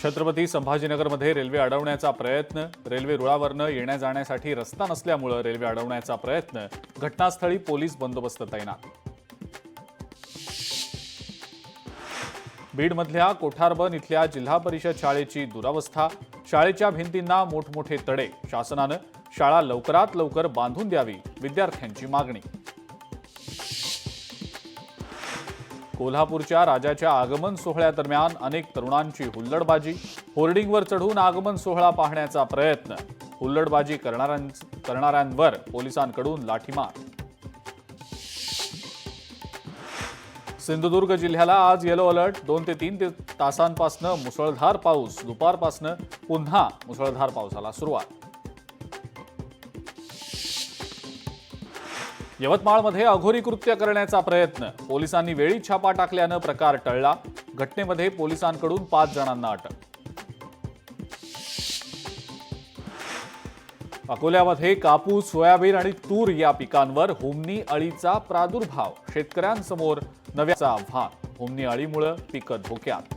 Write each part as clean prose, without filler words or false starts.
Chhatrapati संभाजीनगरमध्ये railway अडवण्याचा प्रयत्न, railway रुळावरनं येण्या जाण्यासाठी रस्ता नसल्यामुळे रेल्वे अडवण्याचा प्रयत्न, घटनास्थळी पोलीस बंदोबस्त तैनात. बीडमधल्या कोठारबन इथल्या जिल्हा परिषद शाळेची दुरावस्था, शाळेच्या भिंतींना मोठमोठे तडे, शासनानं शाळा लवकरात लवकर बांधून द्यावी, विद्यार्थ्यांची मागणी. कोल्हापूरच्या राजाच्या आगमन सोहळ्यादरम्यान अनेक तरुणांची हुल्लडबाजी, होर्डिंगवर चढून आगमन सोहळा पाहण्याचा प्रयत्न, हुल्लडबाजी करणाऱ्यांवर पोलिसांकडून लाठीमार. सिंधुदुर्ग जिल्ह्याला आज येलो अलर्ट, 2 ते 3 तासांपासून मुसळधार पाऊस, दुपारपासून पुन्हा मुसळधार पावसाला सुरुवात. यवतमाळमध्ये अघोरी कृत्य करण्याचा प्रयत्न, पोलिसांनी वेळी छापा टाकल्यानं प्रकार टळला, घटनेमध्ये पोलिसांकडून 5 जणांना अटक. अकोल्यामध्ये कापूस, सोयाबीन आणि तूर या पिकांवर हुमणी अळीचा प्रादुर्भाव, शेतकऱ्यांसमोर नव्याचं आव्हान, हुमणी अळीमुळे पिकं धोक्यात.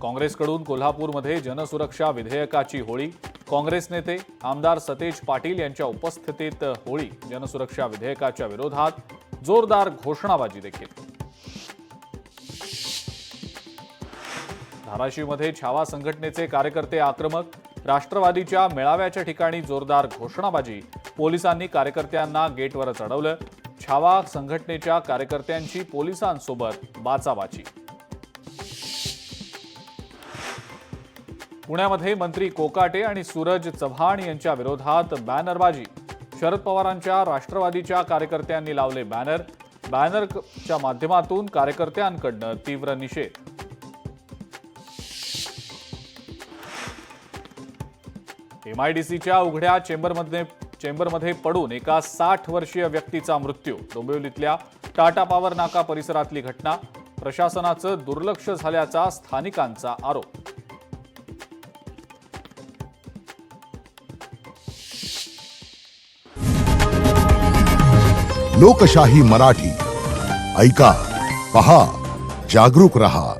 काँग्रेसकडून कोल्हापूरमध्ये जनसुरक्षा विधेयकाची होळी, काँग्रेस नेते आमदार सतेज पाटील यांच्या उपस्थितीत होळी, जनसुरक्षा विधेयकाच्या विरोधात जोरदार घोषणाबाजी देखील. धाराशिवमध्ये छावा संघटनेचे कार्यकर्ते आक्रमक, राष्ट्रवादीच्या मेळाव्याच्या ठिकाणी जोरदार घोषणाबाजी, पोलिसांनी कार्यकर्त्यांना गेटवरच अडवलं, छावा संघटनेच्या कार्यकर्त्यांची पोलिसांसोबत बाचाबाची. पुण्यामध्ये मंत्री कोकाटे आणि सूरज चव्हाण यांच्या विरोधात बॅनरबाजी, शरद पवारांच्या राष्ट्रवादीच्या कार्यकर्त्यांनी लावले बॅनर, बॅनरच्या माध्यमातून कार्यकर्त्यांकडून तीव्र निषेध. एमआयडीसीच्या उघड्या चेंबरमध्ये पडून एका 60 वर्षीय व्यक्तीचा मृत्यू, डोंबिवलीतल्या टाटा पॉवर नाका परिसरातली घटना, प्रशासनाचं दुर्लक्ष झाल्याचा स्थानिकांचा आरोप. लोकशाही मराठी ऐका, पहा, जागरूक रहा.